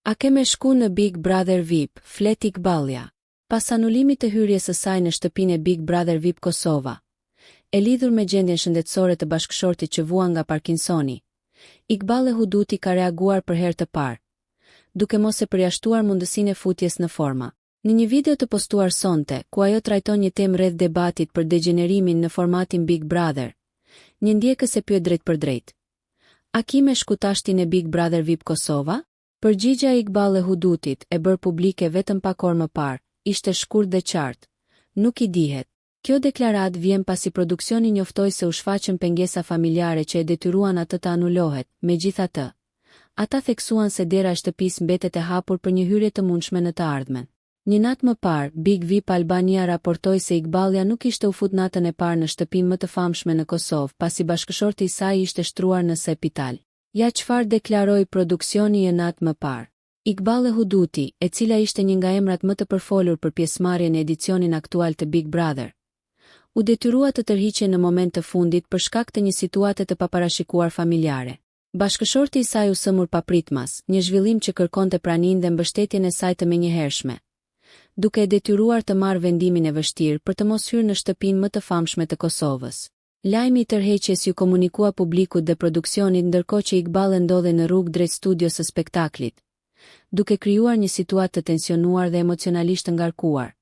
A ke me shku në Big Brother VIP, flet Iqbalja. Pas anulimit të hyrjes së saj në shtëpinë e Big Brother VIP Kosova, e lidhur me gjendjen shëndetësore të bashkëshortit që vuan nga Parkinsoni, Iqbal Huduti ka reaguar për herë të parë, duke mos e përjashtuar mundësinë e futjes në forma. Në një video të postuar sonte, ku ajo trajton një temë rreth debatit për degenerimin në formatin Big Brother, një ndjekës e pyet drejt për drejt: "A ki me shku tashti në Big Brother VIP Kosova?" Përgjigja e Iqbal Hudutit, e bërë publike vetëm pak orë më parë, ishte shkurt dhe qartë: "Nuk i dihet." Kjo deklaratë vjen pasi produksioni njoftoi se u shfaqën pengesa familjare që e detyruan atë të anulohet. Megjithatë, ata theksuan se dera e shtëpisë mbetet e hapur për një hyrje të mundshme në të ardhmen. Një natë më parë, Big VIP Albania raportoi se Iqbalja nuk ishte u fut natën e parë në shtëpinë më të famshme në Kosovë, pasi bashkëshorti i saj ishte shtruar në spital. Ja çfarë deklaroi produksioni një natë më parë. Iqbal Huduti, e cila ishte një nga emrat më të përfolur për pjesëmarrjen në edicionin aktual të Big Brother, u detyrua të tërhiqej në moment të fundit për shkak të një situate të paparashikuar familjare. Bashkëshorti i saj u sëmur papritmas, një zhvillim që kërkonte praninë dhe mbështetjen e saj të menjëhershme, duke e detyruar të marrë vendimin e vështirë për të mos hyrë në shtëpinë më të famshme të Kosovës. Lajmi i tërheqjes ju komunikua publikut dhe produksionit ndërkohë që Iqbal ndodhej në rrugë drejt studios së spektaklit, duke krijuar një situatë të tensionuar dhe emocionalisht të ngarkuar,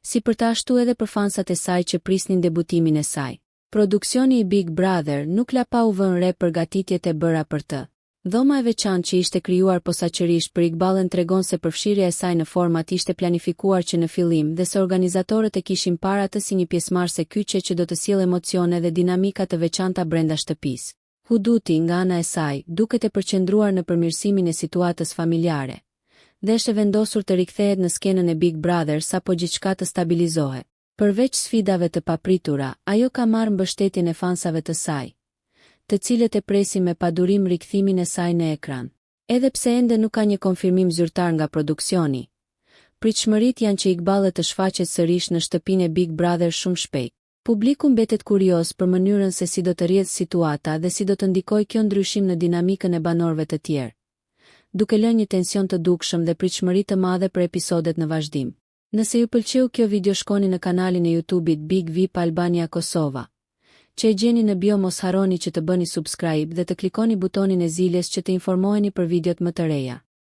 si për të ashtu edhe për fansat e saj që prisnin debutimin e saj. Produksioni i Big Brother nuk la pa u vënë re përgatitjet e bëra për të. Dhoma e veçantë që ishte krijuar posaçërisht për Iqbalën tregon se përfshirja e saj në format ishte planifikuar që në fillim dhe se organizatorët e kishin parë atë si një pjesëmarrëse kyçe që do të sjellë emocione dhe dinamika të veçanta brenda shtëpisë. Huduti, nga ana e saj, duket e përqendruar në përmirësimin e situatës familjare dhe është vendosur të rikthehet në skenën e Big Brother sapo gjithçka të stabilizohet. Përveç sfidave të papritura, ajo ka marrë mbështetjen e fansave të saj, të cilët e presin me padurim rikthimin e saj në ekran. Edhe pse ende nuk ka një konfirmim zyrtar nga produksioni, pritshmëritë janë që Iqbal të shfaqet sërish në shtëpinë e Big Brother shumë shpejt. Publiku mbetet kurioz për mënyrën se si do të rrjedhë situata dhe si do të ndikojë kjo ndryshim në dinamikën e banorëve të tjerë, duke lënë një tension të dukshëm dhe pritshmëri të madhe për episodet në vazhdim. Nëse ju pëlqeu kjo video, shkoni në kanalin e YouTube-it Big VIP Albania Kosova, që e gjeni në bio. Mos harroni që të bëni subscribe dhe të klikoni butonin e ziljes që të informoheni për videot më të reja.